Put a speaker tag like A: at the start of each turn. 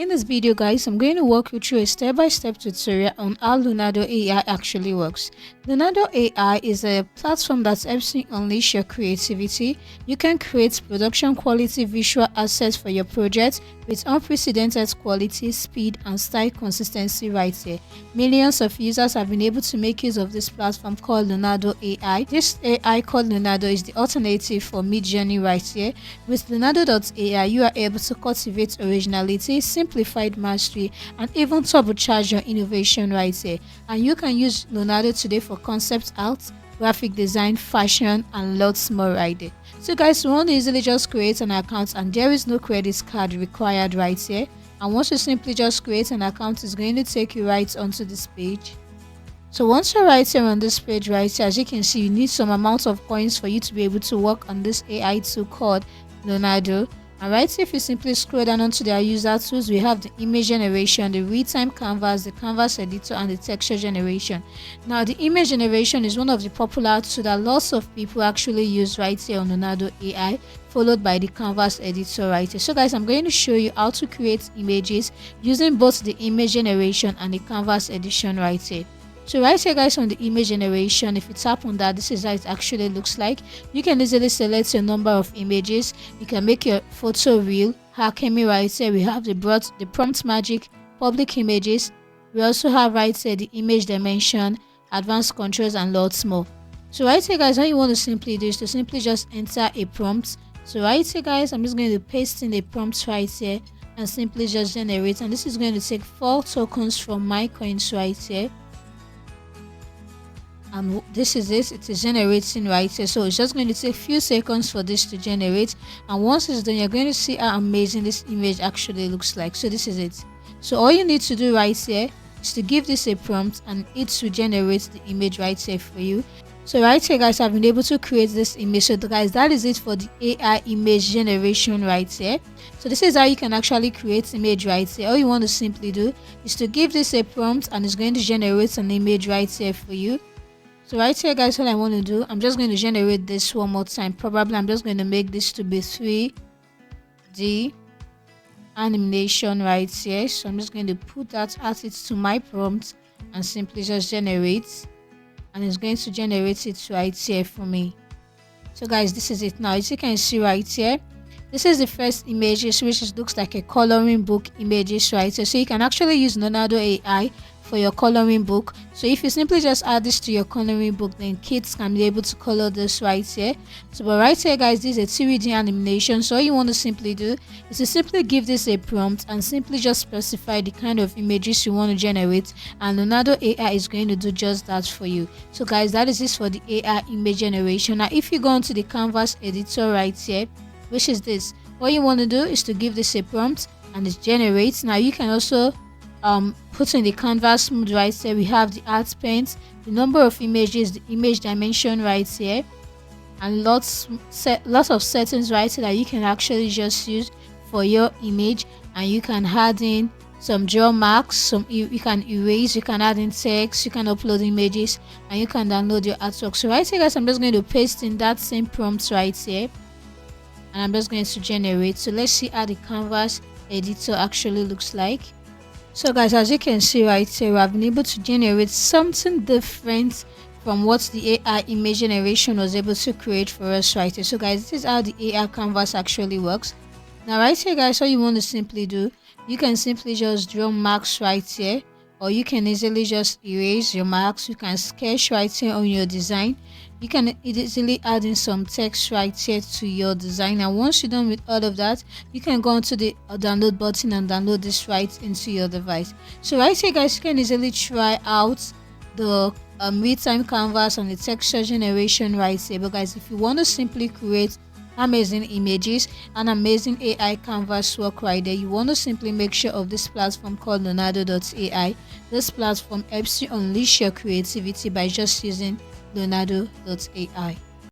A: in this video, guys, I'm going to walk you through a step-by-step tutorial on how Leonardo AI actually works. Leonardo AI is a platform that helps you unleash your creativity. You can create production quality visual assets for your project with unprecedented quality, speed, and style consistency right here. Millions of users have been able to make use of this platform called Leonardo AI. This AI called Leonardo is the alternative for Midjourney right here. With Leonardo.ai, you are able to cultivate originality, simplified mastery, and even turbocharge your innovation right here. And you can use Leonardo today for concept art, graphic design, fashion, and lots more right there. So guys, you want to easily just create an account, and there is no credit card required right here. And once you simply just create an account, it's going to take you right onto this page. So once you're right here on this page right here, as you can see, you need some amount of coins for you to be able to work on this AI tool called Leonardo. And right here, if you simply scroll down onto their user tools, we have the image generation, the real-time canvas, the canvas editor, and the texture generation. Now, the image generation is one of the popular tools that lots of people actually use right here on Leonardo AI, followed by the canvas editor right here. So guys, I'm going to show you how to create images using both the image generation and the canvas edition right here. So right here, guys, on the image generation, if you tap on that, this is how it actually looks like. You can easily select your number of images. You can make your photo real. Hakemi right here, we have the prompt magic, public images. We also have right here the image dimension, advanced controls, and lots more. So right here, guys, what you want to simply do is to simply just enter a prompt. So right here, guys, I'm just going to paste in the prompt right here and simply just generate. And this is going to take 4 tokens from my coins right here. And this is it is generating right here. So it's just going to take a few seconds for this to generate, and once it's done, you're going to see how amazing this image actually looks like. So this is it. So all you need to do right here is to give this a prompt, and it will generate the image right here for you. So right here, guys, I've been able to create this image. So guys, that is it for the AI image generation right here. So this is how you can actually create image right here. All you want to simply do is to give this a prompt, and it's going to generate an image right here for you. So right here, guys, what I want to do, I'm just going to generate this one more time. Probably I'm just going to make this to be 3D animation right here. So I'm just going to put that as it to my prompt and simply just generate, and it's going to generate it right here for me. So guys, this is it now. As you can see right here, this is the first images, which looks like a coloring book images right here. So you can actually use Leonardo AI for your coloring book. So if you simply just add this to your coloring book, then kids can be able to color this right here. So but right here, guys, this is a 3D animation. So all you want to simply do is to simply give this a prompt and simply just specify the kind of images you want to generate, and Leonardo AI is going to do just that for you. So guys, that is it for the AI image generation. Now if you go into the canvas editor right here, which is this, what you want to do is to give this a prompt and it generates. Now you can also put in the canvas mode right here. We have the art paint, the number of images, the image dimension right here, and lots of settings right here that you can actually just use for your image. And you can add in some draw marks, you can erase, you can add in text, you can upload images, and you can download your artwork. So right here, guys, I'm just going to paste in that same prompt right here, and I'm just going to generate. So let's see how the canvas editor actually looks like. So guys, as you can see right here, I've been able to generate something different from what the AI image generation was able to create for us right here. So guys, this is how the AI canvas actually works. Now right here, guys, all you want to simply do, you can simply just draw marks right here, or you can easily just erase your marks. You can sketch right here on your design. You can easily add in some text right here to your design, and once you're done with all of that, you can go onto the download button and download this right into your device. So right here, guys, you can easily try out the real-time canvas and the texture generation right here. But guys, if you want to simply create amazing images and amazing AI canvas work right there, you want to simply make sure of this platform called Leonardo.ai. This platform helps you unleash your creativity by just using Leonardo.ai.